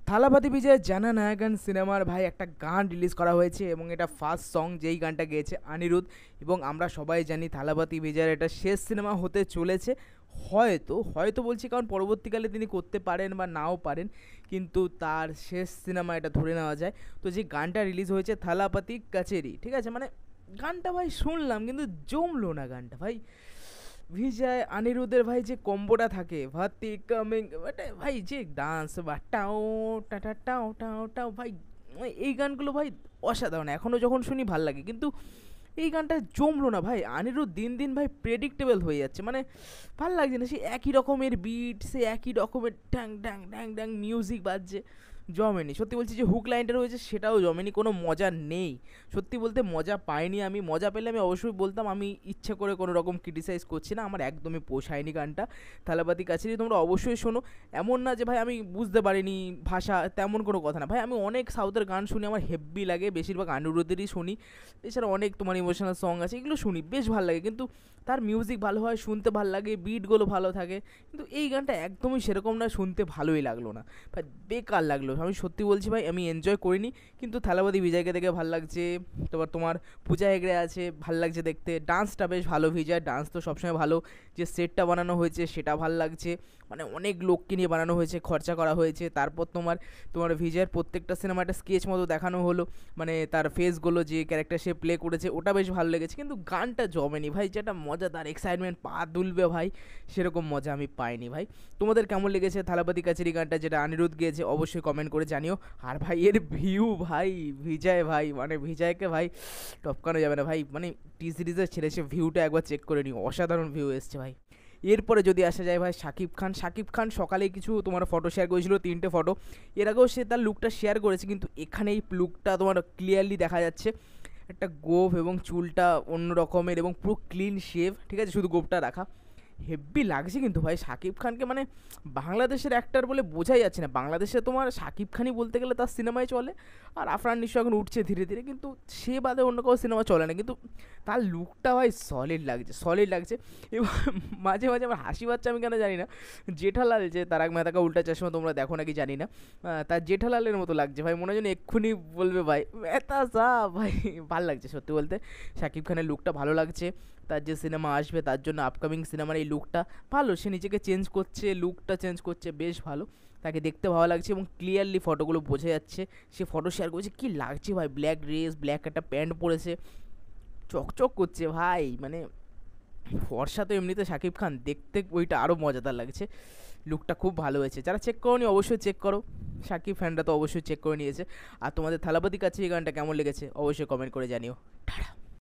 থালাপতি বিজয় জানানায়গান সিনেমার ভাই একটা গান রিলিজ করা হয়েছে এবং এটা ফার্স্ট সং যেই গানটা গেয়েছে অনিরুদ্ধ। এবং আমরা সবাই জানি থালাপতি বিজয়ের এটা শেষ সিনেমা হতে চলেছে। হয়তো হয়তো বলছি কারণ পরবর্তীকালে তিনি করতে পারেন বা নাও পারেন, কিন্তু তার শেষ সিনেমা এটা ধরে নেওয়া যায়। তো যে গানটা রিলিজ হয়েছে থালাপতি কাচেরি, ঠিক আছে, মানে গানটা ভাই শুনলাম কিন্তু জমলো না গানটা ভাই। ভিজায় অনিরুদ্ধের ভাই যে কম্বোটা থাকে ভাতি কামিং, ভাই যে ডান্স বা টাও টাটা টাও টাও টাও ভাই, এই গানগুলো ভাই অসাধারণ। এখনও যখন শুনি ভাল লাগে, কিন্তু এই গানটা জমলো না ভাই। অনিরুদ্ধ দিন দিন ভাই প্রেডিক্টেবল হয়ে যাচ্ছে, মানে ভাল লাগছে না। সে একই রকমের বিট, সে একই রকমের ড্যাং ড্যাং ড্যাং ড্যাং মিউজিক বাজছে, জমেনি। সত্যি বলছি যে হুক লাইনটা রয়েছে সেটাও জমেনি, কোনো মজা নেই। সত্যি বলতে মজা পাইনি আমি। মজা পেলে আমি অবশ্যই বলতাম, আমি ইচ্ছে করে কোনো রকম ক্রিটিসাইজ করছি না, আমার একদমই পোষায়নি গানটা। থালাপাতি কাছেরি তোমরা অবশ্যই শোনো। এমন না যে ভাই আমি বুঝতে পারিনি ভাষা, তেমন কোনো কথা না ভাই। আমি অনেক সাউথের গান শুনি, আমার হেব্বি লাগে, বেশিরভাগ অনিরুদ্ধেরই শুনি। এছাড়া অনেক তোমার ইমোশনাল সং আছে, এগুলো শুনি, বেশ ভালো লাগে। কিন্তু তার মিউজিক ভালো হয়, শুনতে ভালো লাগে, বিটগুলো ভালো থাকে। কিন্তু এই গানটা একদমই সেরকম না, শুনতে ভালোই লাগলো না ভাই, বেকার লাগলো। আমি সত্যি বলছি ভাই, আমি এনজয় করিনি। কিন্তু থালাপতি বিজয়কে দেখে ভালো লাগছে। তারপর তোমার পূজা হেগড়ে আছে, ভালো লাগছে দেখতে। ডান্সটা বেশ ভালো, বিজয় ডান্স তো সবসময় ভালো। যে সেটটা বানানো হয়েছে সেটা ভালো লাগছে, মানে অনেক লোককে নিয়ে বানানো হয়েছে, খরচা করা হয়েছে। তারপর তোমার তোমার বিজয়ের প্রত্যেকটা সিনেমা একটা স্কেচ মতো দেখানো হলো, মানে তার ফেসগুলো যে ক্যারেক্টার সে প্লে করেছে ওটা বেশ ভালো লেগেছে। কিন্তু গানটা জমেনি ভাই, যেটা মজা, তার এক্সাইটমেন্ট পা দুলবে ভাই, সেরকম মজা আমি পাইনি ভাই। তোমাদের কেমন লেগেছে থালাপতি কাচেরি গানটা, যেটা অনিরুদ্ধ গিয়েছে? অবশ্যই কমেন্ট করে জানিও। আর ভাই এর ভিউ ভাই, ভিজয় ভাই, মানে ভিজয়কে ভাই টপকানো যাবে না ভাই। মানে টি সিরিজের ছেড়ে সে ভিউটা একবার চেক করে নিও, অসাধারণ ভিউ এসছে ভাই। এরপরে যদি আসা যায় ভাই শাকিব খান। শাকিব খান সকালে কিছু তোমার ফটো শেয়ার করেছিল, 3টে ফটো। এর আগেও সে তার লুকটা শেয়ার করেছে, কিন্তু এখানে এই লুকটা তোমার ক্লিয়ারলি দেখা যাচ্ছে। একটা গোফ এবং চুলটা অন্য রকমের এবং পুরো ক্লিন শেভ, ঠিক আছে, শুধু গোফটা রাখা। হেব্বি লাগছে কিন্তু ভাই শাকিব খানকে, মানে বাংলাদেশের অ্যাক্টার বলে বোঝাই যাচ্ছে না। বাংলাদেশে তোমার শাকিব খানই বলতে গেলে তার সিনেমায় চলে। আর আফরান নিশ্চয় এখন উঠছে ধীরে ধীরে, কিন্তু সে বাদে অন্য কোনো সিনেমা চলে না। কিন্তু তার লুকটা ভাই সলিড লাগছে, সলিড লাগছে। এবং মাঝে মাঝে আমার হাসি পাচ্ছে, আমি কেন জানি না। জেঠালাল, যে তারক মেহতা উল্টা চশমা, তোমরা দেখো নাকি জানি না, তার জেঠালালের মতো লাগছে ভাই। মনে হয় যেন এক্ষুনি বলবে ভাই মেহতা সা ভাই। ভাল লাগছে সত্যি বলতে, শাকিব খানের লুকটা ভালো লাগছে। তার যে সিনেমা আসবে তার জন্য আপকামিং সিনেমার এই লুকটা ভালো, সে নিজেকে চেঞ্জ করছে, লুকটা চেঞ্জ করছে, বেশ ভালো। তাকে দেখতে ভালো লাগছে এবং ক্লিয়ারলি ফটোগুলো বোঝা যাচ্ছে। সে ফটো শেয়ার করছে, কী লাগছে ভাই, ব্ল্যাক ড্রেস, ব্ল্যাক একটা প্যান্ট পরেছে, চকচক করছে ভাই। মানে ফর্সা তো এমনিতে শাকিব খান, দেখতে ওইটা আরও মজাদার লাগছে। লুকটা খুব ভালো হয়েছে। যারা চেক করোনি অবশ্যই চেক করো, শাকিব ফ্যানরা তো অবশ্যই চেক করে নিয়েছে। আর তোমাদের থালাপতি কাছে এই গানটা কেমন লেগেছে অবশ্যই কমেন্ট করে জানিও। টাটা।